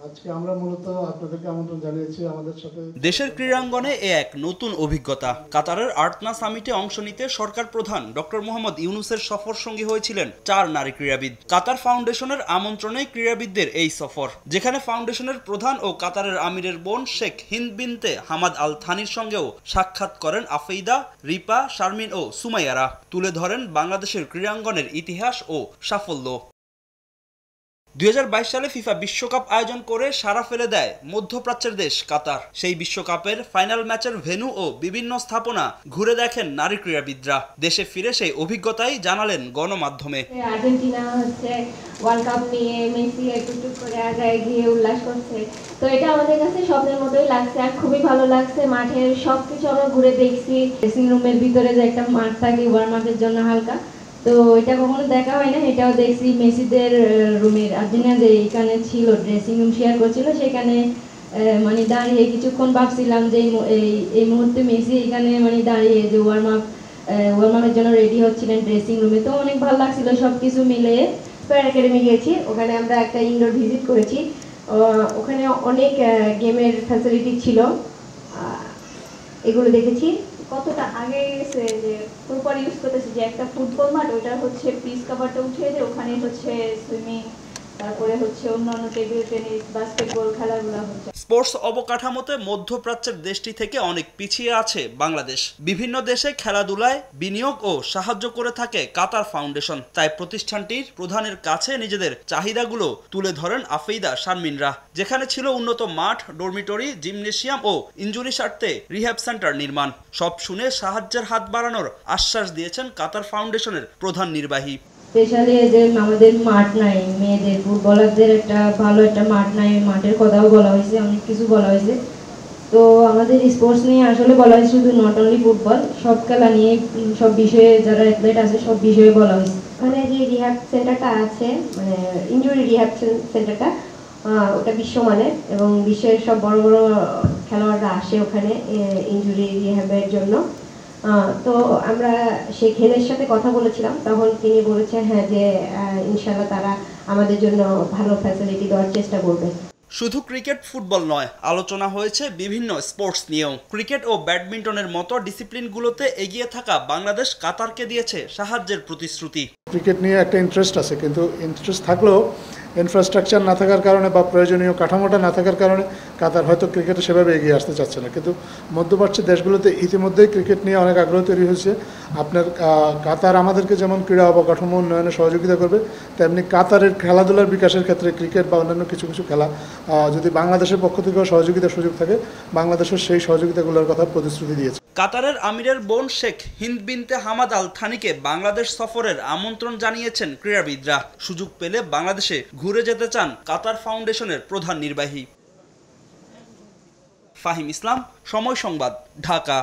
আজকে আমরা মূলত আপনাদেরকে আমন্ত্রণ জানিয়েছি আমাদের সাথে। দেশের ক্রীড়াঙ্গনে এ এক নতুন অভিজ্ঞতা। কাতারের আর্টনা সামিটে অংশ নিতে সরকার প্রধান ডক্টর মোহাম্মদ ইউনূসের সফর সঙ্গী হয়েছিলেন 4 নারী ক্রীড়াবিদ। কাতার ফাউন্ডেশনের আমন্ত্রণে ক্রীড়াবিদদের এই সফর, যেখানে ফাউন্ডেশনের প্রধান ও কাতারের আমিরের বোন শেখ হিন্দ বিনতে হামাদ আল থানির সঙ্গেও সাক্ষাৎ করেন আফেইদা, রিপা, শারমিন ও সুমাইয়ারা। তুলে ধরেন বাংলাদেশের ক্রীড়াঙ্গনের ইতিহাস ও সাফল্য। 2022 সালে ফিফা বিশ্বকাপ আয়োজন করে সাড়া ফেলে দেয় মধ্যপ্রাচ্যের দেশ কাতার। সেই বিশ্বকাপের ফাইনাল ম্যাচের ভেন্যু ও বিভিন্ন স্থাপনা ঘুরে দেখেন নারী ক্রীড়াবিদরা। দেশে ফিরে সেই অভিজ্ঞতাই জানালেন গণমাধ্যমে। আর্জেন্টিনা ওয়ার্ল্ড কাপ নিয়ে মেসি একটু করে আগায় গিয়ে উল্লাস করছে, তো এটা আমাদের কাছে স্বপ্নের মতোই লাগছে আর খুবই ভালো লাগছে। মাঠের সবকিছু আমরা ঘুরে দেখছি। ড্রেসিং রুমের ভিতরে যে একটা মাঠ থাকে ওয়ার্ম আপের জন্য হালকা, তো এটা কখনো দেখা হয় না, এটাও দেখছি। মেসিদের রুমের আর্জেন্টিনা যে এখানে ছিল ড্রেসিং রুম শেয়ার করছিল, সেখানে মানে দাঁড়িয়ে কিছুক্ষণ ভাবছিলাম যে এই মুহূর্তে মেসি এখানে মানে দাঁড়িয়ে যে ওয়ার্ম আপের জন্য রেডি হচ্ছিলেন ড্রেসিং রুমে। তো অনেক ভালো লাগছিল সব কিছু মিলে। স্কয়ার একাডেমি গিয়েছি, ওখানে আমরা একটা ইনডোর ভিজিট করেছি। ওখানে অনেক গেমের ফ্যাসিলিটি ছিল, এগুলো দেখেছি। কতটা আগে গেছে যে প্রপার ইউজ করতেছে, যে একটা ফুটবল মাঠ ওটা হচ্ছে পিচ কাভারটা উঠিয়ে দিয়ে ওখানে হচ্ছে সুইমিং, তারপরে হচ্ছে অন্যান্য টেবিল টেনিস, বাস্কেটবল খেলাগুলো হচ্ছে। স্পোর্টস অবকাঠামোতে মধ্যপ্রাচ্যের দেশটি থেকে অনেক পিছিয়ে আছে বাংলাদেশ। বিভিন্ন দেশে খেলাধুলায় বিনিয়োগ ও সাহায্য করে থাকে কাতার ফাউন্ডেশন। তাই প্রতিষ্ঠানটির প্রধানের কাছে নিজেদের চাহিদাগুলো তুলে ধরেন আফেইদা, শারমিনরা। যেখানে ছিল উন্নত মাঠ, ডরমিটরি, জিমনেশিয়াম ও ইনজুরি স্বার্থে রিহ্যাব সেন্টার নির্মাণ। সব শুনে সাহায্যের হাত বাড়ানোর আশ্বাস দিয়েছেন কাতার ফাউন্ডেশনের প্রধান নির্বাহী। স্পেশালি যে আমাদের মাঠ নাই, মেয়েদের ফুটবলারদের একটা ভালো একটা মাঠ নাই, মাঠের কথাও বলা হয়েছে, অনেক কিছু বলা হয়েছে। তো আমাদের স্পোর্টস নিয়ে আসলে বলা হয়েছে, শুধু নট অনলি ফুটবল, সব খেলা নিয়ে, সব বিষয়ে যারা অ্যাথলেট আছে সব বিষয়ে বলা হয়েছে। ওখানে যে রিহ্যাব সেন্টারটা আছে, মানে ইনজুরি রিহ্যাব সেন্টারটা, ওটা বিশ্বমানের এবং বিশ্বের সব বড় বড় খেলোয়াড়রা আসে ওখানে ইনজুরি রিহ্যাবের জন্য। তো আমরা শেখ হেদের সাথে কথা বলেছিলাম, তখন তিনি বলেছেন হ্যাঁ যে ইনশাআল্লাহ তারা আমাদের জন্য ভালো ফ্যাসিলিটি দেওয়ার চেষ্টা করবে। শুধু ক্রিকেট ফুটবল নয়, আলোচনা হয়েছে বিভিন্ন স্পোর্টস নিয়েও। ক্রিকেট ও ব্যাডমিন্টনের মতো ডিসিপ্লিনগুলোতে এগিয়ে থাকা বাংলাদেশ কাতারকে দিয়েছে সাহায্যের প্রতিশ্রুতি। ক্রিকেট নিয়ে একটা ইন্টারেস্ট আছে, কিন্তু ইন্টারেস্ট থাকলেও ইনফ্রাস্ট্রাকচার না থাকার কারণে বা প্রয়োজনীয় কাঠামোটা না থাকার কারণে কাতার হয়তো ক্রিকেটে সেভাবে এগিয়ে আসতে চাচ্ছে না। কিন্তু মধ্যপ্রাচ্যের দেশগুলোতে ইতিমধ্যেই ক্রিকেট নিয়ে অনেক আগ্রহ তৈরি হয়েছে। আপনার কাতার আমাদেরকে যেমন ক্রীড়া অবকাঠামো উন্নয়নে সহযোগিতা করবে, তেমনি কাতারের খেলাধুলার বিকাশের ক্ষেত্রে ক্রিকেট বা অন্যান্য কিছু কিছু খেলা যদি বাংলাদেশের পক্ষ থেকেও সহযোগিতার সুযোগ থাকে, বাংলাদেশের সেই সহযোগিতাগুলোর কথা প্রতিশ্রুতি দিয়েছে। কাতারের আমিরের বোন শেখ হিন্দ বিনতে হামাদ আল থানিকে বাংলাদেশ সফরের আমন্ত্রণ জানিয়েছেন ক্রীড়াবিদরা। সুযোগ পেলে বাংলাদেশে ঘুরে যেতে চান কাতার ফাউন্ডেশনের প্রধান নির্বাহী। ফাহিম ইসলাম, সময় সংবাদ, ঢাকা।